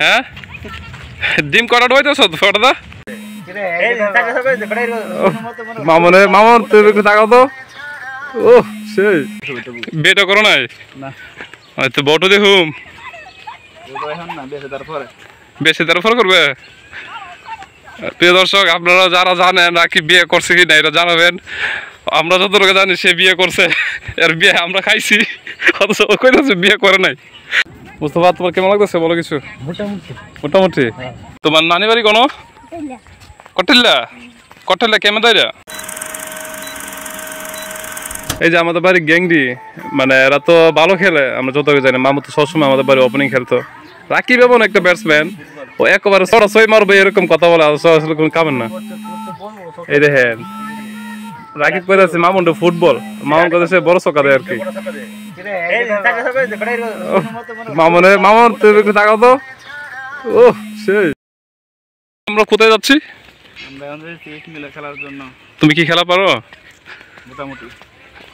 হ্যাঁ ডিম কটা হইতেছ ফটোদা মামনে মামন তুই একটু তাকাও তো ও সেই বিয়েটা করো নাই তো বটো দেখুম বেশি তারপর করবে। প্রিয় দর্শক আপনারা যারা জানেন নাকি বিয়ে করছে কি না এটা জানাবেন। আমরা যতটুকু জানি সে বিয়ে করছে, এর বিয়ে আমরা খাইছি, অথচ ও কইতাছে বিয়ে করে নাই। মুস্তাফা তোমার কেমন লাগতেছে বলো কিছু? মোটামুটি। তোমার নানি বাড়ি কোনো কটিল্লা? কটিল্লা কেমন দাইরা? এই যে আমাদের বাড়ি গ্যাংডি, মানে এরা তো ভালো খেলে, আমরা যতটুকু জানি। মামু তো সবসময় আমাদের বাড়ি ওপেনিং খেলতো। রাকিব এমন একটা ব্যাটসম্যান, ও একবারে সরাসরি মারবে এরকম কথা বলে, সরাসরি কোনো কামেন না। এই দেখেন রাকিব কইতাছে মামুন ফুটবল, মামুন কইতাছে বড় চকা দেয় আর কি। মামুন তুই একটু তাকাও তো ও সেই। আমরা কোথায় যাচ্ছি? তুমি কি খেলা পারো? মোটামুটি।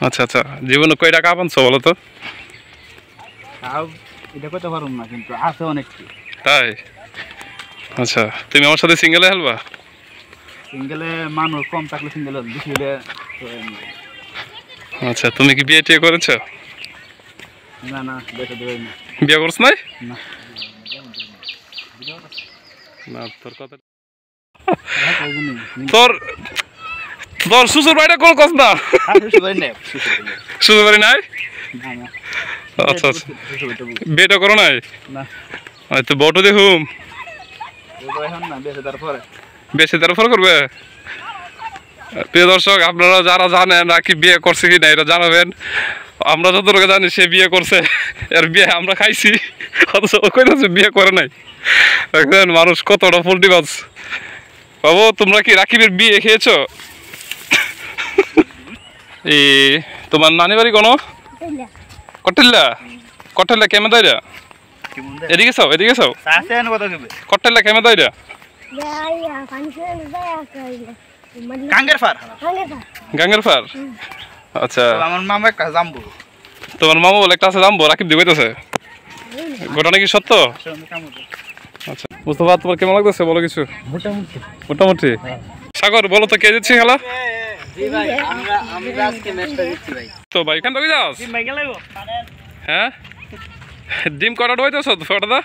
আচ্ছা আচ্ছা, জীবনে কয়টা কাপ আনছো বলো তো? এটা করতে পারুম না, কিন্তু আছে অনেক। তাই? আচ্ছা, তুমি আমার সাথে সিঙ্গেলে খেলবা? সিঙ্গেলে মানুষ কম থাকলে সিঙ্গেলে, বেশি হলে। আচ্ছা, তুমি কি বিয়ে টিয়ে করেছো? না না, বিয়ে করছ নাই? না না, তোর কথা তোর তোর শ্বশুর বাড়িটা কোন কস না? শ্বশুর বাড়ি নাই? আচ্ছা আচ্ছা, বিয়েটা করো নাই? তো বটো দেখুম বেশি তারপর করবে। প্রিয় দর্শক আপনারা যারা জানেন নাকি বিয়ে করছে কি না এটা জানাবেন। আমরা যতটুকু জানি সে বিয়ে করছে, এর বিয়ে আমরা খাইছি, অথচ ও কইতাছে বিয়ে করে নাই। দেখেন মানুষ কতটা পোল্ট্রি মাছ। বাবু তোমরা কি রাকিবের বিয়ে খেয়েছো? এই তোমার নানি বাড়ি কোনো কটিল্লা? কটিল্লা কেমন দাইরা? এদিকে চাও, এদিকে চাও। কটিল্লা কেমন দাইরা? গাঙ্গের ফার। আচ্ছা, আমার মামা একটা জাম্বু। তোমার মামা বলে একটা আছে জাম্বু, রাকিব দিয়ে কইতাছে। ঘটনা কি সত্য? আচ্ছা, মুস্তাফা তোমার কেমন লাগতেছে বলো কিছু? মোটামুটি। মোটামুটি। সাগর বলো তো কে দিচ্ছে খেলা? তো ভাই এখান থেকে যাস? হ্যাঁ ডিম কটা হইতেছ ফটোদা?